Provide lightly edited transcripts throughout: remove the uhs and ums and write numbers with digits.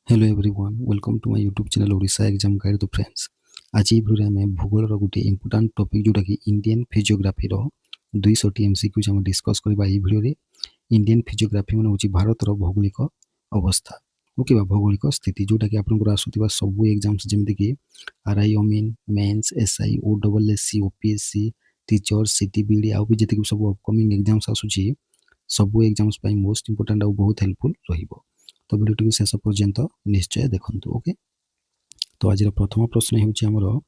Hello everyone welcome to my YouTube channel Odisha exam guide. तो friends आज ये video में भूगोल गोटे इंपोर्टाट टॉपिक जोटा कि इंडियन फिजियोग्राफी 200 टी एमसीक्यू आम डिस्कस करबा। ये भिडियो रे इंडियन फिजियोग्राफी माने होची भारत रो भौगोलिक अवस्था ओके बा भौगोलिक स्थिति जोटा कि आपनकर आसुतिबा सब एग्जाम्स जेमति कि आरआई ओमिन mains SI O double SC OPSC teacher सीटीबीडी आ भी जति सब अपकमिंग एग्जाम्स आसुची सब एग्जाम्स पई मोस्ट इंपोर्टेंट आ बहुत हेल्पफुल रहिबो। तो भिडियो शेष पर्यंत निश्चय देखंतु। ओके तो आज प्रथम प्रश्न होमर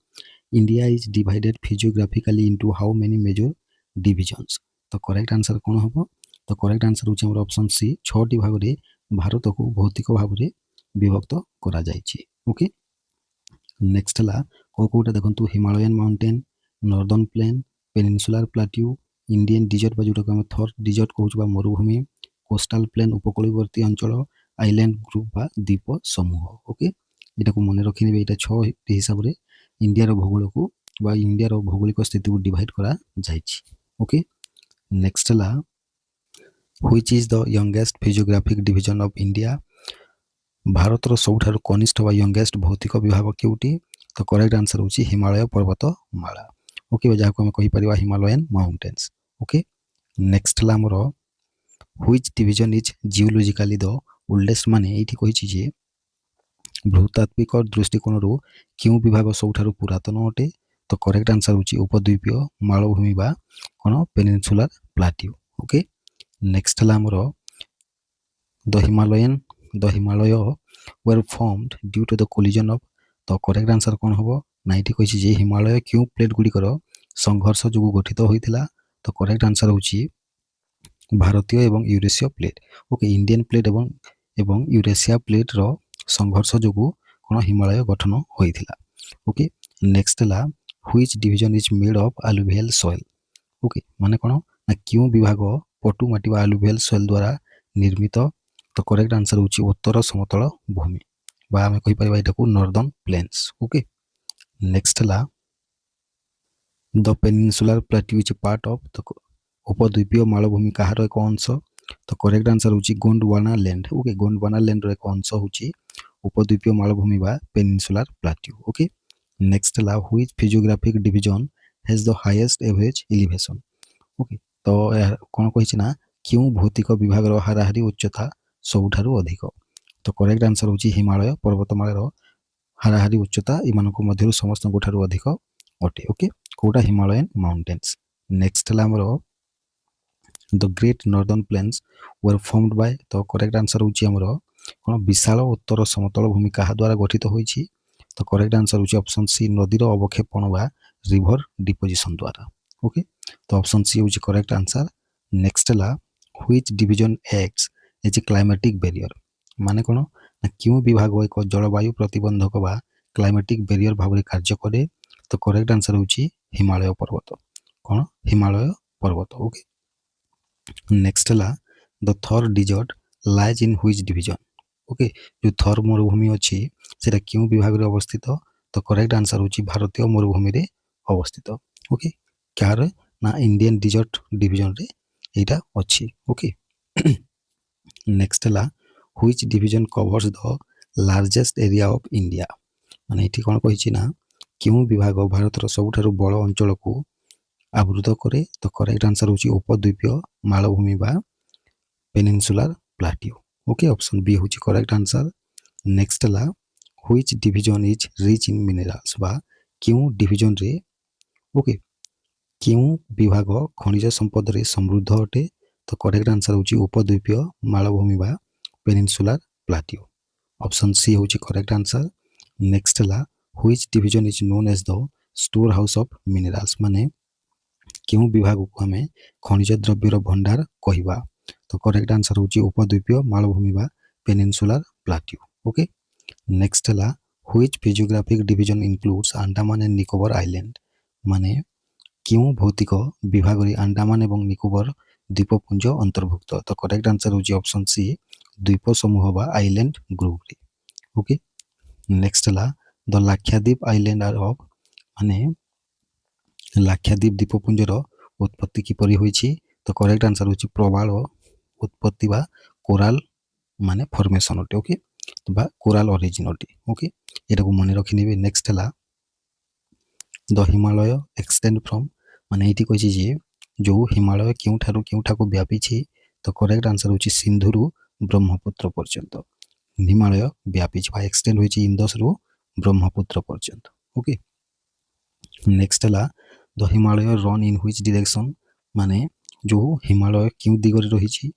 India is divided physiographically into how many major divisions. तो करेक्ट आंसर कौन हम? तो करेक्ट आंसर होमर ऑप्शन सी 6टी भाग में भारत को भौतिक भाव में विभक्त करा जायछि। ओके नेक्स्ट है कौटा देखो Himalayan mountain northern plain peninsular plateau Indian desert जोटा आम थर डिजर्ट कहूँ मरुभूमि कोस्टाल प्लेन उपकूलवर्ती अंचल आइलैंड ग्रुप बा द्वीप समूह। ओके यहाँ को मन रखी यहाँ 6 हिसाब से इंडिया भूगोल को इंडिया भौगोलिक स्थिति को डिवाइड करा जायछि। ओके नेक्स्ट है which is the youngest physiographic division of India. Bharat सबुठारु कनिष्ठ बा यंगेस्ट भौतिक विभाग केउटी? तो करेक्ट आंसर होची हिमालय पर्वतमाला। ओके जहाँ को कहि परिबा हिमालयन माउंटेन्स। ओके नेक्स्ट है हमर which division is geologically the oldest माने ये कही जे भूतात्विक दृष्टिकोण क्यों विभाग सबुठारु पुरातन अटे? तो करेक्ट आंसर होची उपद्वीपीय मालभूमि बा कोन पेनिनसुलर प्लाट्यू। ओके नेक्स्ट है हमर the Himalaya were formed due to the collision of. तो करेक्ट आंसर कौन हम ना ये कही जे हिमालय क्यों प्लेट गुड़िकर संघर्ष जो गठित होता। तो करेक्ट आंसर होची भारतीय एवं यूरेसीय प्लेट। ओके इंडियन प्लेट एवं यूरेशिया प्लेट रो संघर्ष जो कौन हिमालय गठन होता। ओके नेक्स्ट है which division is made of alluvial soil. Okay माने कौन ना क्यों विभाग पटु माटी एलुवियल सॉइल द्वारा निर्मित। तो करेक्ट आंसर होची उत्तर समतल भूमि बा आमे कहि परिबा एटा को नॉर्दर्न प्लेन्स। ओके नेक्स्ट है the peninsular plateau is part of. तो उपद्वीपीय मालभूमि कहार एक अंश? तो करेक्ट आंसर होची Gondwana land. Okay Gondwana land रो एक अंश होची उपद्वीपीय मालभूमि बा पेनिनसुलर प्लेट्यू। ओके नेक्स्ट है which physiographic division has the highest average elevation. Okay तो कौन कही ना क्यों भौतिक विभाग हाराहारी उच्चता सबुठारु अधिक? तो करेक्ट आंसर होची हिमालय पर्वतमाला हाराहारी उच्चता इमानक मध्यरु समस्त ठारु अधिक अटे। ओके कोटा हिमालयन माउंटेन्स। नेक्स्ट है हमर the great northern plains were formed by. तो करेक्ट आंसर होची हमर कोन विशाल उत्तर समतल भूमि कहा द्वारा गठित होईछि? तो करेक्ट आंसर होची ऑप्शन सी नदीर अवक्षेपण बा रिवर डिपोजिशन द्वारा। ओके तो ऑप्शन सी होची करेक्ट आंसर। नेक्स्ट है which division acts as a climatic barrier. माने कोन ना क्यों विभाग एक जलवायु प्रतिबंधक बा क्लाइमेटिक बैरियर भाव में कार्य करे? तो करेक्ट आंसर होची हिमालय पर्वत कौन हिमालय पर्वत। ओके नेक्स्ट है the Thar desert lies in which division. Okay जो थर मरुभूमि अच्छी से क्यों विभाग में अवस्थित? तो करेक्ट आंसर होची भारतीय मरुभूमि रे अवस्थित। ओके क्या ना इंडियन डिजर्ट डिवीजन रे एटा अच्छी। ओके नेक्स्ट है which division covers the largest area of India. माने ये कौन कही ना क्यों विभाग भारत सबुठारु बड़ अंचल को आवृत करे? तो करेक्ट आंसर होची उपद्वीपीय मालभूमि बा peninsular plateau. Okay option B होची करेक्ट आंसर। नेक्स्ट है which division is rich in minerals बा क्यों डिवीजन रे ओके क्यों विभाग खनिज संपद रे समृद्ध अटे? तो करेक्ट आंसर होची उपद्वीपीय मालभूमि बा पेनिनसुलर प्लाट्यू। ऑप्शन सी होची करेक्ट आंसर। नेक्स्ट है which division is known as the storehouse of minerals. माने क्यों विभाग को हमें खनिज द्रव्यर भंडार कहवा? तो करेक्ट आंसर होची उपद्वीपीय मालभूमि बा पेनिनसुलर प्लाट्यू। ओके नेक्स्ट है which physiographic division includes Andaman and Nicobar island. माने क्यों भौतिक विभाग रे अंडमान एवं निकोबर द्वीपपुंज अंतर्भुक्त? तो करेक्ट आंसर होची ऑप्शन सी द्वीप समूह बा आइलैंड ग्रुप रे। ओके नेक्स्ट है द लाक्षाद्वीप आइलैंड ऑफ माने लाक्षाद्वीप द्वीपपुंजर उत्पत्ति किपरि होईछि? तो करेक्ट आंसर होची प्रबाल उत्पत्ति बा कोराल माने फॉर्मेशन अटे। ओके बा कोराल ओरिजिन अटे ओके एटा को मन रखि नेबे नेक्स्ट हला द हिमालय एक्सटेंड फ्रॉम माने एठी कहछि जे जो हिमालय केउठा को व्यापी छी तो करेक्ट आंसर होछि सिंधु रु ब्रह्मपुत्र पर्यंत हिमालय व्यापी बा एक्सटेंड होछि इंदस रु ब्रह्मपुत्र पर्यंत ओके नेक्स्ट हला the Himalaya run in which direction माने जो हिमालय क्यों दिगरे रही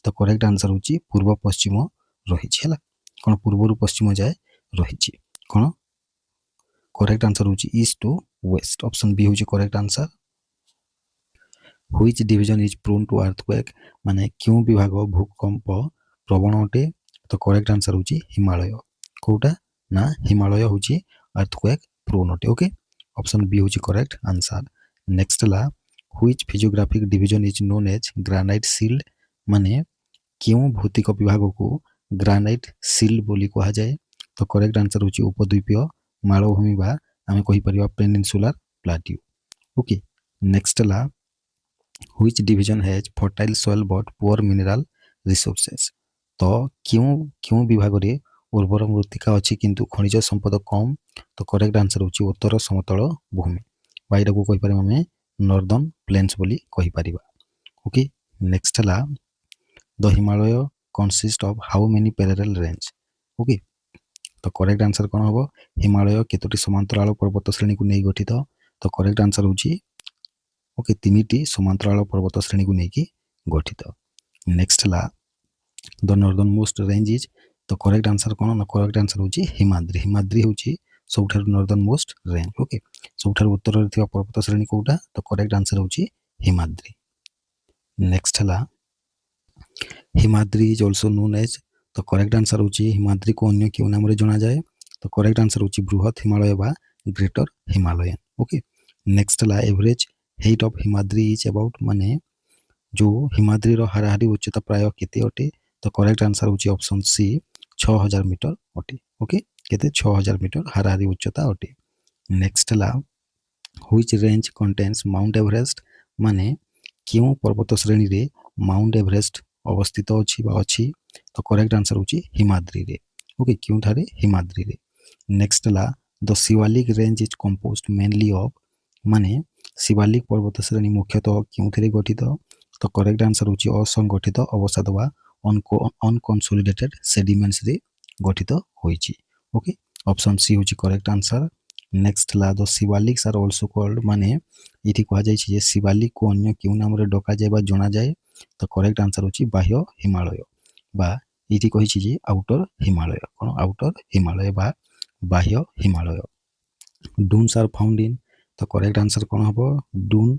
तो करेक्ट आंसर होछि पूर्व पश्चिम रही है कौन पूर्व पश्चिम जाए रही कौन करेक्ट आंसर होछि east to west option B होछि correct answer which division is prone to earthquake माने क्यों विभाग भूकंप प्रवण अटे तो करेक्ट आंसर होछि हिमालय कोटा ना हिमालय होछि अर्थक्वेक प्रोन अटे ओके ऑप्शन बी होछि करेक्ट आंसर नेक्स्ट ला which physiographic division is known as granite shield माने क्यों भौतिक विभाग को ग्रेनाइट शिल्ड बोली कहा जाए तो करेक्ट आंसर होछि उपद्वीपीय मालभूमि बा आमे कहि परिबा पेनिनसुलर प्लाट्यू ओके नेक्स्ट ला which division has fertile soil but poor mineral resources तो क्यों विभाग रे उर्वर मृत्तिका अछि किंतु खनिज संपद कम तो करेक्ट आंसर होछि उत्तर समतल भूमि बाइरा को कहि परिबा हमें नॉर्दर्न प्लेन्स बोली कहि परिबा ओके नेक्स्ट ला the Himalaya consist of how many parallel range okay तो करेक्ट आंसर कौन हम हिमालय केतोटी समांतराल पर्वत श्रेणी को नहीं गठित तो करेक्ट आंसर होछि ओके तीनिटी समांतराल पर्वत श्रेणी को नहीं गठित नेक्स्ट ला the northernmost range is तो करेक्ट आंसर कौन ना करेक्ट आंसर होछि हिमाद्री हिमाद्री होछि सबठार नॉर्दर्न मोस्ट रेंज ओके सबठार उत्तर रे थिबा पर्वत श्रेणी कोटा तो करेक्ट आंसर होछि हिमाद्री नेक्स्ट ला Himadri is also known as तो करेक्ट आंसर होछि हिमाद्री को अन्य क्यों नाम रे जाना जाए तो करेक्ट आंसर होछि बृहत हिमालय बा ग्रेटर हिमालयन ओके नेक्स्ट ला average height of Himadri is about माने जो हिमाद्री रो हाराहारी उच्चता प्राय केते अटे तो करेक्ट आंसर होछि ऑप्शन सी 6000 मीटर अटे ओके केते 6000 मीटर हाराहारी उच्चता अटे नेक्स्ट ला which range contains Mount Everest माने क्यों पर्वत श्रेणी रे माउंट एवरेस्ट अवस्थित अछि बा अछि तो करेक्ट आंसर होछि हिमाद्री रे ओके क्यों थारे हिमाद्री रे नेक्स्ट ला the Shivalik range is composed mainly of माने शिवालिक पर्वत श्रेणी मुख्यतः क्यों थरे गठित तो करेक्ट आंसर होछि असंगठित अवसाद बा अनकंसोलिडेटेड सेडिमेंट्स रे गठित होइछि ओके ऑप्शन सी होछि करेक्ट आंसर नेक्स्ट ला the Shivaliks are also called माने इठी कहा जाय छै जे शिवालिक को अन्य क्यों नाम रे डका जाय बा जणा जाय तो करेक्ट आंसर होछि बाह्य हिमालय बा इठी कहि छै जे आउटर हिमालय कोन आउटर हिमालय बा बाह्य Himalaya duns are found in तो करेक्ट आंसर कोन हबो डून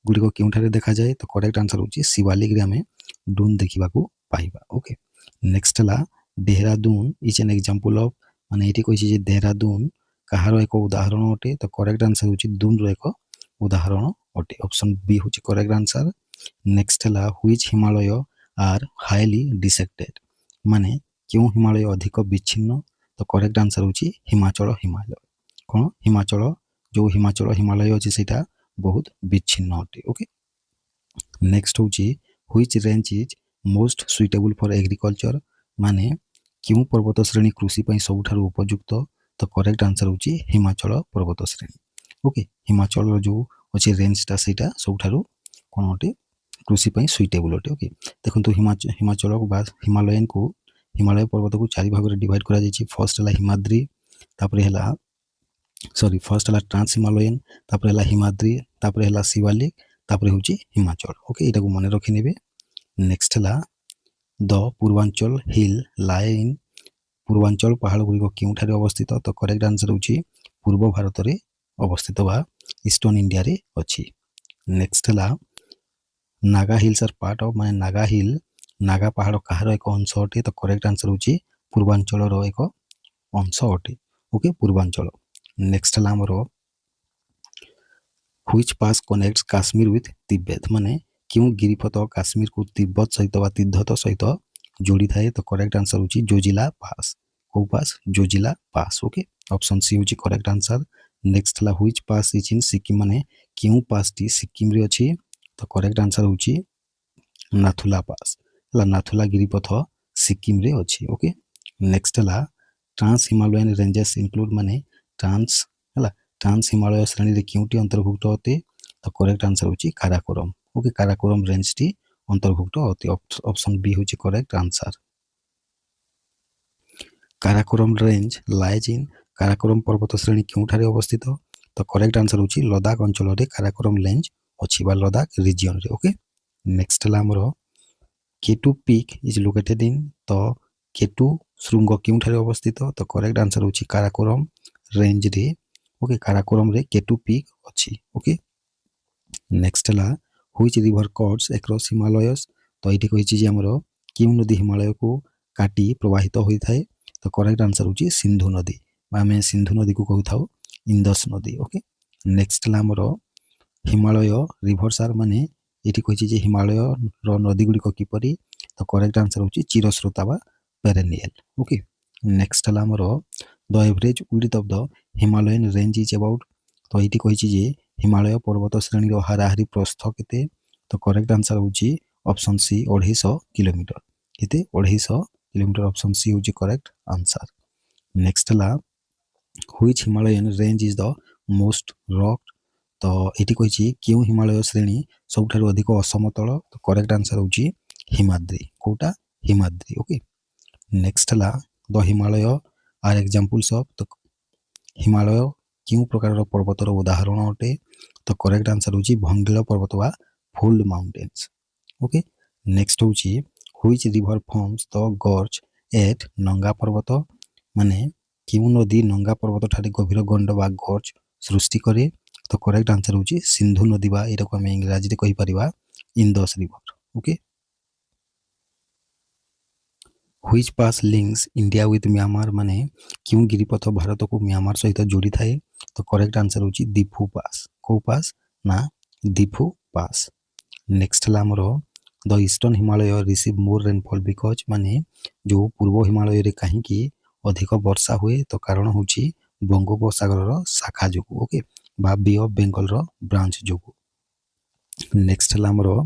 गुडी को केउठारे देखा जाए तो करेक्ट आंसर होछि शिवालिक रे हमें डून देखिबा को पाइबा ओके नेक्स्ट ला Dehradun is an example of माने इठी कहि छै जे देहरादून कहार एक उदाहरण अटे तो करेक्ट आंसर होछि दून रो एक उदाहरण अटे ऑप्शन बी होछि करेक्ट आंसर नेक्स्ट ला which Himalaya are highly dissected माने क्यों हिमालय अधिक विच्छिन्न तो करेक्ट आंसर होछि हिमाचल हिमालय कोन हिमाचल जो हिमाचल हिमालय अछि सेटा बहुत विच्छिन्न अटे ओके नेक्स्ट होछि which range is most suitable for agriculture माने क्यों पर्वत श्रेणी कृषि पई सबठार उपयुक्त तो करेक्ट आंसर होछि हिमाचल पर्वत श्रेणी ओके हिमाचल जो अछि रेंजटा सेटा सबठार कोन अटे कृषि पई सुइटेबल अटे ओके देखंतु हिमाचल बा हिमालयन को हिमालय पर्वत को चारि भाग रे डिवाइड करा जायछि फर्स्ट हला हिमाद्री तापर हला सॉरी फर्स्ट हला ट्रांस हिमालयन तापर हला हिमाद्री तापर हला शिवालिक तापर होछि हिमाचल ओके एटा को मने रखि नेबे नेक्स्ट हला द पूर्वांचल हिल लाइ इन पूर्वांचल पहाड़ गुड़ी क्योंठारे अवस्थित तो करेक्ट आंसर होछि पूर्व भारत रे अवस्थित बा ईस्टर्न इंडिया रे अछि नेक्स्ट हला Naga hills are part of माने नागा हिल नागा पहाड़ कहार एक अंश अटे तो करेक्ट आंसर होछि पूर्वांचल रो एक अंश अटे ओके पूर्वांचल नेक्स्ट हला हमरो which pass connects Kashmir with Tibet माने क्यों गिरिपथ काश्मीर को तिब्बत सहित बा तिब्बत सहित जोड़ी थाए तो करेक्ट आंसर होछि जोजिला पास को pass Zojila pass okay option C होछि करेक्ट आंसर नेक्स्ट ला which pass is in Sikkim माने क्यों पास टी सिक्किम रे अछि तो करेक्ट आंसर होछि नाथुला पास ला नाथुला गिरिपथ सिक्किम रे अछि ओके नेक्स्ट है ट्रांस हिमालयन रेंजेस इंक्लूड माने ट्रांस है ट्रांस हिमालय श्रेणी रे क्योंटी अंतर्भुक्त होते तो करेक्ट आंसर होची काराकोरम। ओके काराकोरम रेंज टी अंतर्भुक्त होते ऑप्शन बी होची correct answer. Karakoram range lies in Karakoram पर्वत श्रेणी क्योंठारे अवस्थित तो करेक्ट आंसर होची लद्दाख अंचल रे काराकोरम रेंज अछि बा लद्दाख रीजन रे। ओके नेक्स्ट है हमरो केटू पीक इज लोकेटेड इन तो केटू श्रृंग क्योंठारे अवस्थित तो करेक्ट आंसर होची काराकोरम रेंज रे। ओके काराकोरम रे केटू पीक अछि। ओके नेक्स्ट है which river cuts across Himalayas तो एठी कहिछि जे हमरो क्यों नदी हिमालय को काटी प्रवाहित होई थाए तो करेक्ट आंसर होची सिंधु नदी आमे सिंधु नदी को कहथाउ इंदस नदी। ओके नेक्स्ट है हमरो हिमालय रिवर्स आर माने एठी कहिछि जे हिमालय रो नदी गुडी को किपरि तो करेक्ट आंसर होची चिरस्रोता बा पेरेनियल। ओके नेक्स्ट है हमरो the average width of the Himalayan range is about तो एठी कहिछि जे हिमालय पर्वत श्रेणी रो हाराहारी प्रस्थ केते तो करेक्ट आंसर होची ऑप्शन सी 250 किलोमीटर केते 250 किलोमीटर ऑप्शन सी होची करेक्ट आंसर। नेक्स्ट है which Himalayan range is the most rocked तो एठी कहिछि क्यों हिमालय श्रेणी सबठारु अधिक असमतल तो करेक्ट आंसर होची हिमाद्री कोटा हिमाद्री। ओके नेक्स्ट है the Himalaya are examples of तो हिमालय क्यों प्रकार पर्वतर उदाहरण अटे तो करेक्ट आंसर होची भंगिल पर्वत बा फोल्ड माउंटेन्स। ओके नेक्स्ट होची which river forms the gorge at Nanga Parbat माने क्यों नदी नंगा पर्वत ठारे गभीर गंड बा गॉर्ज सृष्टि करे तो करेक्ट आंसर होची सिंधु नदी बा एटा को हम इंग्लिश रे कहि परिबा Indus river. Okay which pass links India with Myanmar माने क्यों गिरिपथ भारत को म्यांमार सहित जोड़ी थाए तो करेक्ट आंसर होची दिफू पास को पास ना दिफू पास। नेक्स्ट है हमरो the eastern Himalaya receive more rainfall because माने जो पूर्व हिमालय रे कहीं की अधिक वर्षा हुए तो कारण होची बंगोपसागर रो शाखा जोगु। ओके बा बे ऑफ बेंगल रो ब्रांच जोगु। नेक्स्ट है हमरो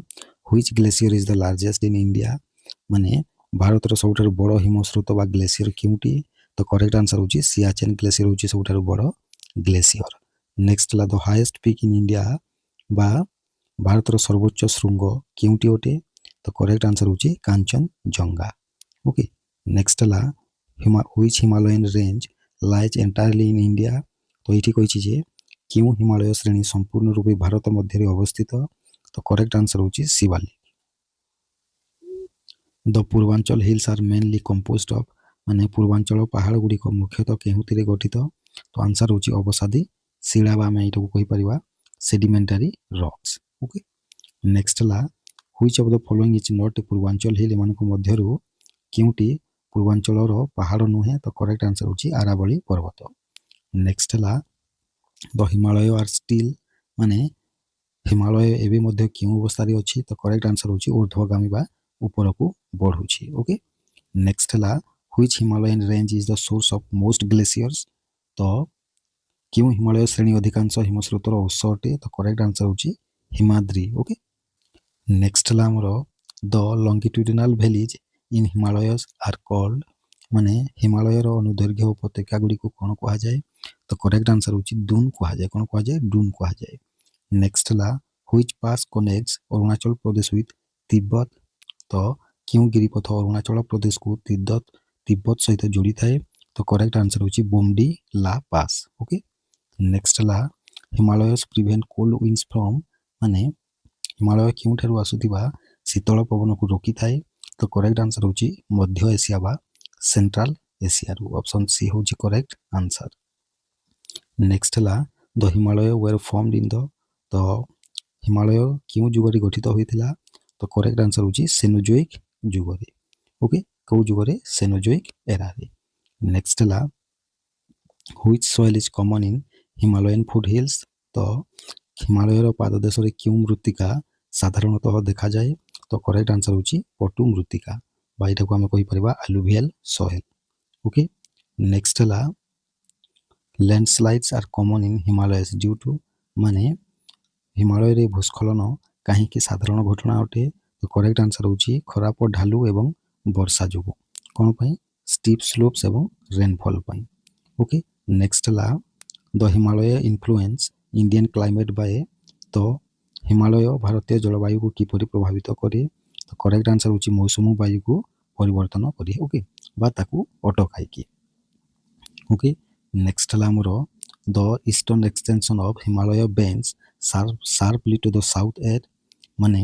which glacier is the largest in India माने भारत रो सबठारु बड़ हिमस्रोत बा ग्लेशियर क्योंटी तो करेक्ट आंसर होची सियाचेन ग्लेशियर होची सबठारु बड़ ग्लेशियर। नेक्स्ट है the highest peak in India बा भारत रो सर्वोच्च श्रृंग क्योंटी ओटे तो करेक्ट आंसर होची कांचनजंगा। ओके नेक्स्ट है which Himalayan range lies entirely in India तो एठी कहिछि जे क्यों हिमालय श्रेणी संपूर्ण रूपे भारत मध्य रे अवस्थित तो करेक्ट आंसर होची Shivalik. The Purvanchal hills are mainly composed of माने पूर्वांचल पहाड़ गुडी को मुख्यतः केहुतिरे गठित तो आंसर होची अवसादी शिला बा मैं एटा को कहि परिबा सेडिमेंटरी रॉक्स। ओके नेक्स्ट है which of the following is not Purvanchal hill एमान को मध्यरु क्योंटी पूर्वांचल रो पहाड़ नुहे तो करेक्ट आंसर होची आरावली पर्वत। नेक्स्ट है द हिमालय आर स्टिल माने हिमालय एबे मध्य क्यों अवस्था रे अछि तो करेक्ट आंसर होची ऊर्ध्वगामी बा ऊपर को बढ़ुछि। ओके नेक्स्ट है which Himalayan range is the source of most glaciers तो क्यों हिमालय श्रेणी अधिकांश हिमस्रोतर उत्स अटे तो करेक्ट आंसर होची हिमाद्री। ओके नेक्स्ट है हमरो the longitudinal valleys in Himalayas are called माने हिमालय रो अनुदैर्घ्य उपत्यका गुडी को कोन कहा जाय तो करेक्ट आंसर होची डून कहा जाय कोन कहा जाय डून कहा जाय। नेक्स्ट है which pass connects Arunachal Pradesh with Tibet तो क्यों गिरिपथ अरुणाचल प्रदेश को तिब्बत सहित जोड़ी थाए तो करेक्ट आंसर होची बोमडी ला पास। ओके नेक्स्ट है Himalayas prevent cold winds from माने हिमालय क्यों ठारु आसुथिबा शीतल पवन को रोकी थाए तो करेक्ट आंसर होची मध्य एशिया बा सेंट्रल एशिया रु ऑप्शन सी होची करेक्ट आंसर। नेक्स्ट है the Himalaya were formed in the तो हिमालय क्यों युग रे गठित होइथिला तो करेक्ट आंसर होची सेनोजोइक युग रे। ओके को युग रे सेनोजोइक एरा रे। नेक्स्ट है which soil is common in Himalayan foot hills तो हिमालय रो पाददेश रे क्यों मृत्तिका साधारणतः देखा जाए तो करेक्ट आंसर होची पटु मृत्तिका बा एटा को हम कहि परिबा अलुवियल सॉइल। ओके नेक्स्ट है landslides are common in Himalayas due to माने हिमालय रे भूस्खलन कहीं की साधारण घटना अटे तो करेक्ट आंसर होची खराब ढालू एवं वर्षा जोगु कोन पई स्टीप स्लोप्स एवं रेनफॉल पाई। ओके नेक्स्ट ला the Himalaya influence Indian climate by. तो हिमालय भारतीय जलवायु को किपरि प्रभावित करे। तो करेक्ट आंसर होची मौसम वायु को परिवर्तन करे। ओके बा ताकू अटकाई की। ओके नेक्स्ट ला हमर the eastern extension of Himalaya bends sharply to the south at. माने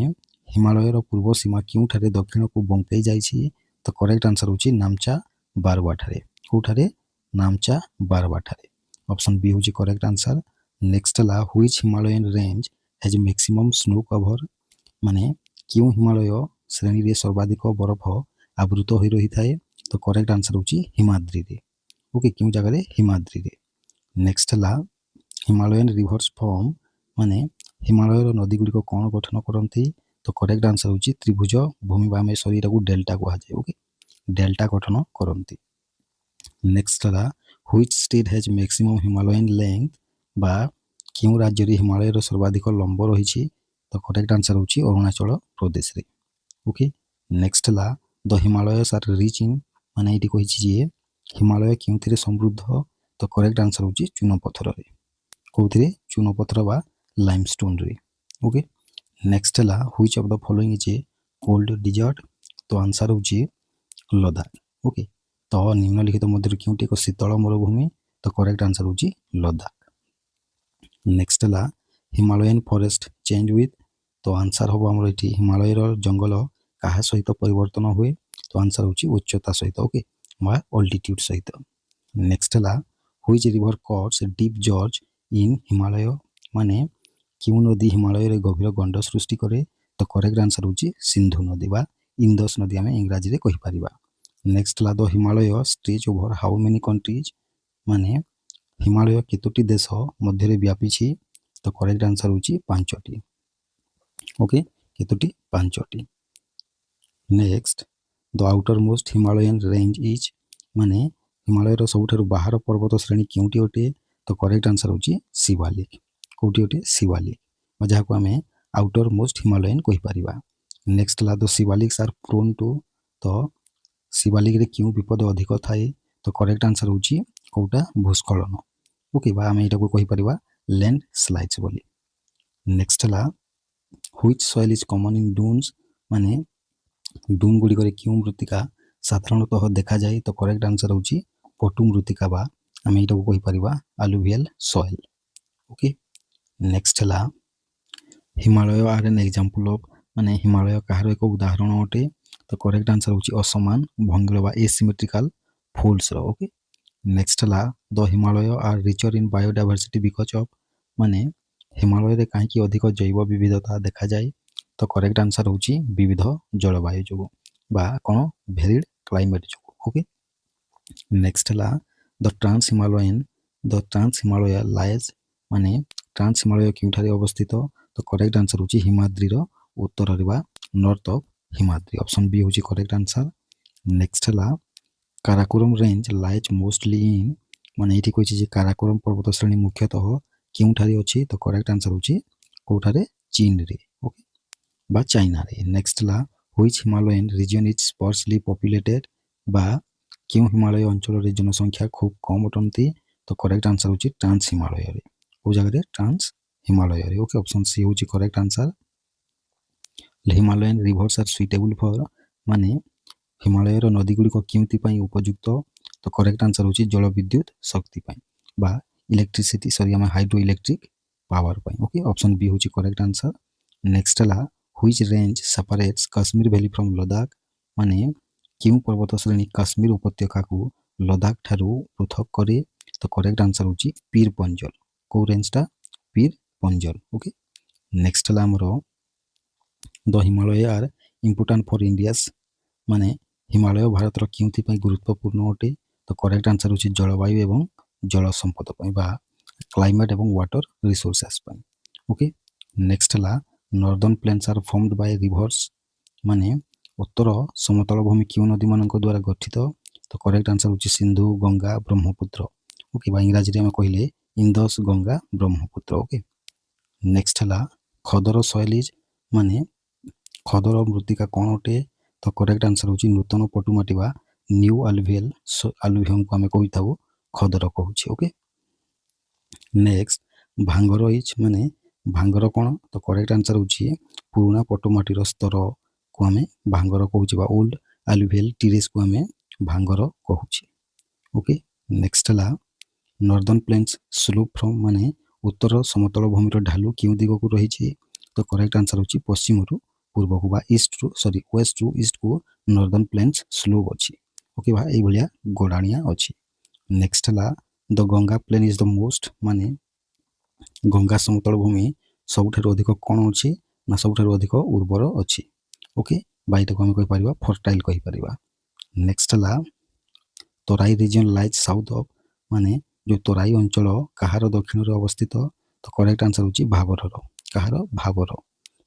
हिमालयर पूर्व सीमा क्योंठारे दक्षिण को बंकई जाइछि। तो करेक्ट आंसर होची नामचा बारवा ठारे। कोठारे नामचा बारवा ठारे। ऑप्शन बी होची करेक्ट आंसर। नेक्स्ट ला which Himalayan range has maximum snow cover. माने क्यों हिमालय श्रेणी रे सर्वाधिक बरफ आवृत होई रही थाए। तो करेक्ट आंसर होची हिमाद्री रे। ओके क्यों जगह रे हिमाद्री रे। नेक्स्ट ला हिमालयन रिवर्स फॉर्म माने हिमालयर नदी गुडी को कोन गठन करंती। तो करेक्ट आंसर होची त्रिभुज भूमि बा में शरीर को डेल्टा को जाए। ओके डेल्टा गठन करंती। नेक्स्ट ला which state has maximum Himalayan length बा क्यों राज्य रे हिमालयर सर्वाधिक लंब रही। तो करेक्ट आंसर होची अरुणाचल प्रदेश रे। ओके नेक्स्ट ला the Himalayas are rich in माने एटी कहिछि जे हिमालय क्योंथिरे समृद्ध। तो करेक्ट आंसर होची चूनपत्थर रे। कोथिरे चूनपत्थर बा लाइमस्टोन रे। ओके नेक्स्ट ला which of the following is a cold desert. तो आंसर होची लद्दाख। ओके तो निम्नलिखित मध्य क्योंटी एक शीतल मरुभूमि। तो करेक्ट आंसर होची लद्दाख। नेक्स्ट ला हिमालयन फॉरेस्ट चेंज विथ। तो आंसर हम आमर ये हिमालयर जंगल क्या सहित परिवर्तन हुए। तो आंसर होची उच्चता सहित। ओके बा अल्टीट्यूड सहित। नेक्स्ट ला which river cuts deep gorge in Himalaya. माने क्यों नदी हिमालय रे गभीर गंड सृष्टि करे। तो करेक्ट आंसर होची सिंधु नदी बा इंदस नदी आम इंग्राजी रे कहि परिबा। नेक्स्ट ला the Himalaya stretch over how many countries. माने हिमालय केतोटी देश मध्य रे व्यापी छी। तो करेक्ट आंसर होची 5टी। ओके केतोटी 5टी। Next the outermost Himalayan range is. माने हिमालयर सबुठारु बाहर पर्वत श्रेणी क्योंटी अटे। तो करेक्ट आंसर होची शिवालिक। कोटी अटे शिवालिक जहाँ को आम आउटर मोस्ट हिमालयन कहि परिबा। नेक्स्ट ला the Shivaliks are prone to. तो शिवालिक रे क्यों विपद अधिक थाए। तो करेक्ट आंसर होची कोटा भूस्खलन। ओके बा आम एटा को कहि परिबा लैंड स्लाइड्स बोली। नेक्स्ट ला which soil is common in duns. माने डून गुडी करे क्यों मृत्तिका साधारणतः देखा जाए। तो करेक्ट आंसर होची पटु मृत्तिका बा आम एटा को कहि परिबा अलुवियल सॉइल। ओके नेक्स्ट ला Himalaya are an example of. माने हिमालय कहार एक उदाहरण अटे। तो करेक्ट आंसर होची असमान भंगीर बा एसिमेट्रिकल फोल्ड्स रो। ओके नेक्स्ट ला the Himalaya are richer in biodiversity because of. माने हिमालय रे काहे कि अधिक जैव विविधता देखा जाए। तो करेक्ट आंसर होची विविध जलवायु जो बा कोन वेरिड क्लाइमेट जो। ओके नेक्स्ट ला द ट्रांस हिमालय लाइज। माने ट्रांस हिमालय क्योंठारे अवस्थित। तो करेक्ट आंसर होची हिमाद्री रो उत्तर रे बा north of Himadri. Option B होची करेक्ट आंसर। नेक्स्ट ला Karakoram range lies mostly in. माने एठी कहिछि जे काराकोरम पर्वत श्रेणी मुख्यतः क्योंठारे अछि। तो करेक्ट आंसर होची कोठारे चीन रे। ओके बा चाइना रे। नेक्स्ट ला which Himalayan region is sparsely populated. बा क्यों हिमालय अंचल रे जनसंख्या खूब कम अटंती। तो करेक्ट आंसर होची ट्रांस हिमालय रे। को जगह रे ट्रांस हिमालय रे। ओके ऑप्शन सी होची correct answer. Himalayan rivers are suitable for. माने हिमालय नदी गुडी को क्योंति पई उपयुक्त। तो करेक्ट आंसर होची जल विद्युत शक्ति पई बा इलेक्ट्रिसिटी सॉरी हम हाइड्रो इलेक्ट्रिक पावर पई। ओके ऑप्शन बी होची करेक्ट आंसर। नेक्स्ट ला which range separates Kashmir valley from Ladakh. माने क्यों पर्वत श्रेणी कश्मीर उपत्यका को लद्दाख ठारू पृथक करे। तो करेक्ट आंसर होची पीर पंजल। को रेंजटा पीर पंजल। ओके नेक्स्ट ला हमरो the Himalaya are important for India's. माने हिमालय भारत रो क्योंथि पई गुरुत्वपूर्ण अटे। तो करेक्ट आंसर होची जलवायु एवं जल संपद पई बा क्लाइमेट एवं वाटर रिसोर्सेस पई। ओके नेक्स्ट ला northern plains are formed by rivers. माने उत्तर समतल भूमि क्यों नदी मानक द्वारा गठित। तो करेक्ट आंसर होची सिंधु गंगा ब्रह्मपुत्र। ओके बा इंग्राजी रे हम कहिले Indus Ganga Brahmaputra. Okay next ला खदर सॉइल इज। माने खदर मृत्तिका कोन अटे। तो करेक्ट आंसर होची नूतन पटुमाटी बा न्यू आलुभियल आलुभियम को आम कही खदर कहूँ। ओके नेक्स्ट भांगर इज माने भांगर कौन तो करेक्ट आंसर होची पुराना पटुमाटीर स्तर को आम भांगर कहूँ ओल्ड आलुभियल टीरेस को आम भांगर कहूँ। ओके नेक्स्ट है नॉर्दर्न प्लेन्स स्लोप फ्रॉम माने उत्तर समतल भूमिर ढालू क्यों दिग को रही तो करेक्ट आंसर होची पश्चिम रु पूर्व को बा ईस्ट रु सॉरी वेस्ट रु ईस्ट को नॉर्दर्न प्लेन्स स्लोप अच्छी। ओके बा ये भाया गोडाणिया अच्छी। नेक्स्ट है the Ganga plain is the most माने गंगा समतल भूमि सबुठारु अधिक कौन अच्छी ना सबुठारु अधिक उर्वर अच्छी। ओके बाईटा को आम कही परिबा फर्टाइल कही परिबा। नेक्स्ट है तराई रिजन लाइज साउथ ऑफ माने जो तराई अंचल कहार दक्षिण रे अवस्थित तो करेक्ट आंसर होची भाबर कहार भाबर।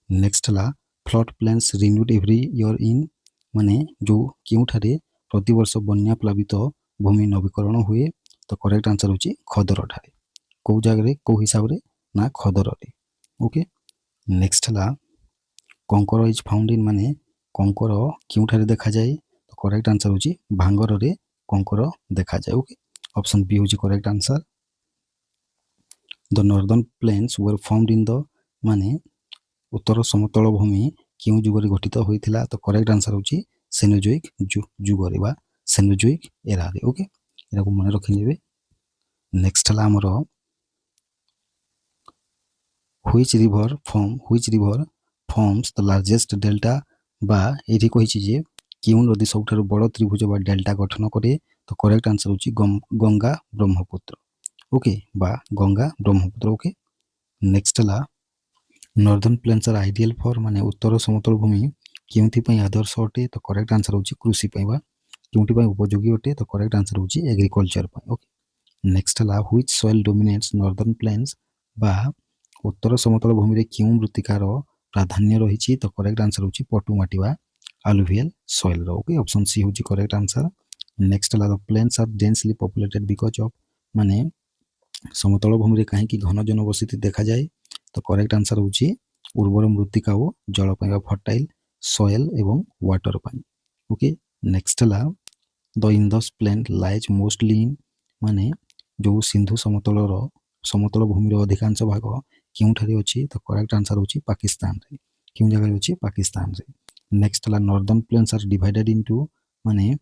नेक्स्ट है flood plains renewed every year in माने जो क्योंठारे प्रति वर्ष बन्या प्लावित भूमि नवीकरण हुए तो करेक्ट आंसर होची खदर ठारे कौ जगह कौ हिसाब रे ना खदर रे। ओके नेक्स्ट है कंकर इज फाउंड इन माने कंकर क्योंठारे देखा जाए तो करेक्ट आंसर होची भांगर रे कंकर देखा जाए। ओके ऑप्शन बी होची correct answer. The northern plains were formed in the माने उत्तर समतल भूमि क्यों जुगरे गठित होइथिला तो करेक्ट आंसर होची सेनोजोइक जुगरे बा सेनोजोइक एरा रे। ओके एरा को मन रखि लेबे। नेक्स्ट है हमर which river forms the largest delta बा एठी कहिछि जे क्यों नदी सबठारु बड़ त्रिभुज बा डेल्टा गठन करे तो करेक्ट आंसर होची गंगा ब्रह्मपुत्र। ओके बा गंगा ब्रह्मपुत्र। ओके नेक्स्ट है northern plains are ideal for माने उत्तर समतल भूमि क्योंथि पई आदर्श अटे तो करेक्ट आंसर होची कृषि पई बा क्योंथि पई उपयोगी अटे तो करेक्ट आंसर होची एग्रीकल्चर पई। ओके नेक्स्ट है which soil dominates northern plains बा उत्तर समतल भूमि रे क्यों मृत्तिकार प्राधान्य रही तो करेक्ट आंसर होची पटुमाटी बा आलुभियल सॉइल रो। ओके ऑप्शन सी होची करेक्ट आंसर। नेक्स्ट है the plains are densely populated because of माने समतल भूमि रे काहे कि घन जनबसति देखा जाए तो करेक्ट आंसर होची उर्वर मृत्तिका और जल पाइबा फर्टाइल सॉइल एवं वाटर पाई। ओके नेक्स्ट है the Indus plain lies mostly in माने जो सिंधु समतल भूमि रो अधिकांश भाग क्योंठारे अच्छी तो करेक्ट आंसर होची पाकिस्तान रे क्यों जगह अच्छी पाकिस्तान रे। नेक्स्ट है northern plains are divided into माने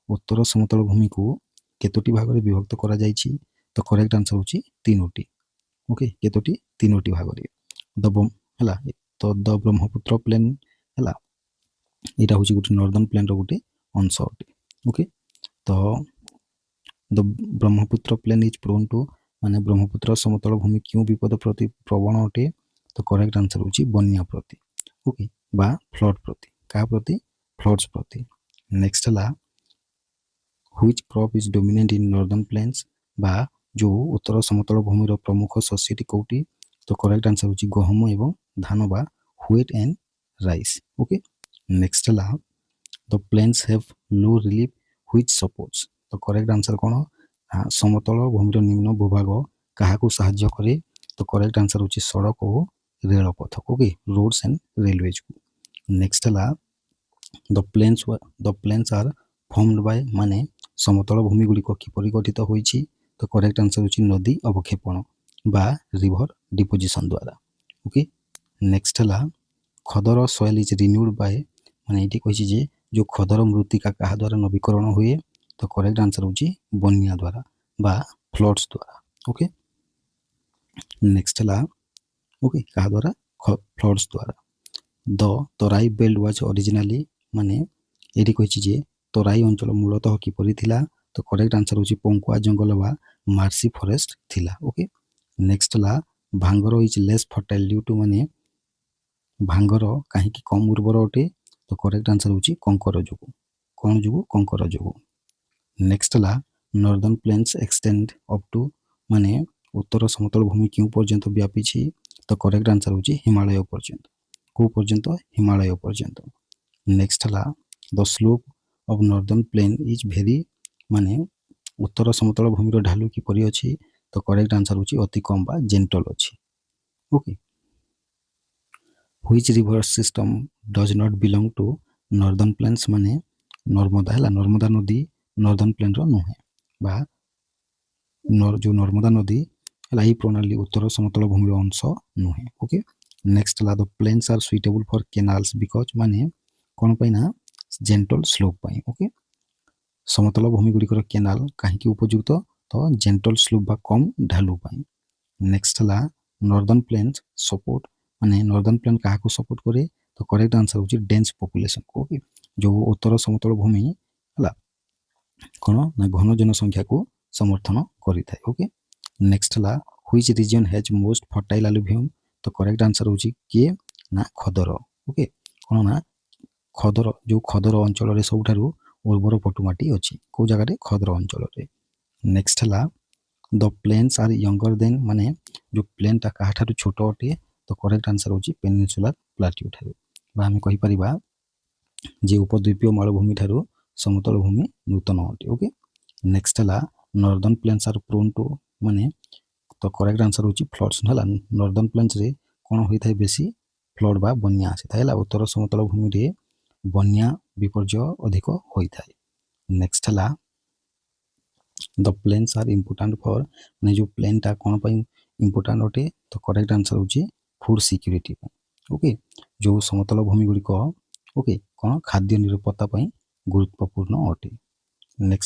उत्तर समतल भूमि को केतोटी भाग रे विभक्त करा जायछि तो करेक्ट आंसर होची तीनोटी। ओके केतोटी तीनोटी भाग रे हला तो द ब्रह्मपुत्र प्लेन हला एटा होची गुटे नॉर्दर्न प्लेन रो गुटे अंश अटे। ओके तो the Brahmaputra plain is prone to माने ब्रह्मपुत्र समतल भूमि क्यों विपद प्रति प्रवण अटे तो करेक्ट आंसर होची बन्या प्रति। ओके बा फ्लड प्रति का प्रति फ्लड्स प्रति। नेक्स्ट है which crop is dominant in northern plains बा जो उत्तर समतल भूमि प्रमुख शस्यटी कोटी तो करेक्ट आंसर होची गहम एवं धान बा wheat and rice. Okay next है the plains have low relief which supports तो करेक्ट आंसर कौन समतल भूमि निम्न भूभाग क्या साहाय्य करे तो करेक्ट आंसर होची सड़क और रेलपथ। ओके रोड्स एंड रेलवेज को। नेक्स्ट है the plains are formed by माने समतल भूमि गुड़िक किपरि गठित होइछि तो करेक्ट आंसर होची नदी अवक्षेपण बा रिवर डिपोजिशन द्वारा। ओके नेक्स्ट है खदर सॉइल इज रिन्यूड बाय माने एटी कहिछि जे जो खदर मृत्तिका कहा द्वारा नवीकरण हुए तो करेक्ट आंसर होची बन्या द्वारा बा फ्लड्स द्वारा। ओके नेक्स्ट है ओके कहा द्वारा फ्लड्स द्वारा। The Terai belt was originally माने एटी कहिछि जे तराई अंचल मूलतः किपरि थिला तो करेक्ट आंसर होची पंकुआ जंगल बा मार्सी फॉरेस्ट थिला। ओके नेक्स्ट है bhangar is less fertile due to माने भांगर कहीं कम उर्वर अटे तो करेक्ट आंसर होची कंकर जुगु कौन जुगु कंकर जुगु। नेक्स्ट है northern plains extend up to माने उत्तर समतल भूमि क्यों पर्यंत व्यापी तो करेक्ट आंसर होची हिमालय पर्यंत को पर्यंत हिमालय पर्यंत। नेक्स्ट है the slope of northern plain is very माने उत्तर समतल भूमि ढालू किपरि अछि तो करेक्ट आंसर होची अति कम बा जेंटल अछि। Okay which river system does not belong to northern plains माने ନର୍ମଦା ହେଲା, ନର୍ମଦା ନଦୀ ନର୍ଦର୍ନ ପ୍ଲେନ୍ର ନୁହେଁ, ବା ଯେଉଁ ନର୍ମଦା ନଦୀ ହେଲା ଏହି ପ୍ରଣାଳୀ ଉତ୍ତର ସମତଳ ଭୂମିର ଅଂଶ ନୁହେଁ। ଓକେ, ନେକ୍ସଟ ହେଲା ଦ ପ୍ଲେନ୍ସ ଆର୍ ସୁଇଟେବୁଲ୍ ଫର୍ କେନାଲ୍ସ ବିକଜ ମାନେ କ'ଣ ପାଇଁ ନା ଜେଣ୍ଟଲ ସ୍ଲୋପ୍ ପାଇଁ। ଓକେ, ସମତଳ ଭୂମି ଗୁଡ଼ିକର କେନାଲ କାହିଁକି ଉପଯୁକ୍ତ? ତ ଜେଣ୍ଟଲ ସ୍ଲୋପ୍ ବା କମ୍ ଢାଲୁ ପାଇଁ। ନେକ୍ସଟ ହେଲା ନର୍ଦର୍ନ ପ୍ଲେନ୍ସ ସପୋର୍ଟ, ମାନେ ନର୍ଦର୍ନ ପ୍ଲେନ୍ କାହାକୁ ସପୋର୍ଟ କରେ? ତ କରେକ୍ଟ ଆନ୍ସର ହେଉଛି ଡେନ୍ସ ପପୁଲେସନ୍। ଓକେ, ଯେଉଁ ଉତ୍ତର ସମତଳ ଭୂମି ହେଲା କ'ଣ ନା ଘନ ଜନସଂଖ୍ୟାକୁ ସମର୍ଥନ କରିଥାଏ। ଓକେ, ନେକ୍ସଟ ହେଲା ହୁଇଚ୍ ରିଜିଅନ୍ ହ୍ୟାଜ୍ ମୋଷ୍ଟ ଫର୍ଟାଇଲ୍ ଆଲୁଭିୟମ୍? ତ କରେକ୍ଟ ଆନ୍ସର ହେଉଛି କିଏ? ନା ଖଦର। ଓକେ, କ'ଣ ନା ଖଦର, ଯେଉଁ ଖଦର ଅଞ୍ଚଳରେ ସବୁଠାରୁ ଉର୍ବର ପଟୁ ମାଟି ଅଛି। କେଉଁ ଜାଗାରେ? ଖଦର ଅଞ୍ଚଳରେ। ନେକ୍ସଟ ହେଲା ଦ ପ୍ଲେନ୍ସ ଆର୍ ୟଙ୍ଗର ଦେନ୍, ମାନେ ଯେଉଁ ପ୍ଲେନ୍ଟା କାହାଠାରୁ ଛୋଟ ଅଟେ? ତ କରେକ୍ଟ ଆନ୍ସର ହେଉଛି ପେନିନସୁଲାର ପ୍ଲାଟ୍ୟୁ ଠାରୁ, ବା ଆମେ କହିପାରିବା ଯେ ଉପଦ୍ୱୀପୀୟ ମାଳଭୂମି ଠାରୁ ସମତଳ ଭୂମି ନୂତନ ଅଟେ। ଓକେ, ନେକ୍ସଟ ହେଲା ନର୍ଦର୍ନ ପ୍ଲେନ୍ସ ଆର୍ ପ୍ରୋନ୍ ଟୁ, ମାନେ ତ କରେକ୍ଟ ଆନ୍ସର ହେଉଛି ଫ୍ଲଡ୍ସ ହେଲା। ନର୍ଦର୍ନ ପ୍ଲେନ୍ସରେ କ'ଣ ହୋଇଥାଏ? ବେଶୀ ଫ୍ଲଡ୍ ବା ବନ୍ୟା ଆସିଥାଏ ହେଲା। ଉତ୍ତର ସମତଳ ଭୂମିରେ ବନ୍ୟା ବିପର୍ଯ୍ୟୟ ଅଧିକ ହୋଇଥାଏ। ନେକ୍ସଟ ହେଲା ଦ ପ୍ଲେନ୍ସ ଆର୍ ଇମ୍ପୋର୍ଟାଣ୍ଟ ଫର୍, ମାନେ ଯେଉଁ ପ୍ଲେନ୍ଟା କ'ଣ ପାଇଁ ଇମ୍ପୋର୍ଟାଣ୍ଟ ଅଟେ? ତ କରେକ୍ଟ ଆନ୍ସର ହେଉଛି ଫୁଡ୍ ସିକ୍ୟୁରିଟି ପାଇଁ। ଓକେ, ଯେଉଁ ସମତଳ ଭୂମି ଗୁଡ଼ିକ ଓକେ କ'ଣ ଖାଦ୍ୟ ନିରାପତ୍ତା ପାଇଁ ଗୁରୁତ୍ୱପୂର୍ଣ୍ଣ ଅଟେ। ନେକ୍ସଟ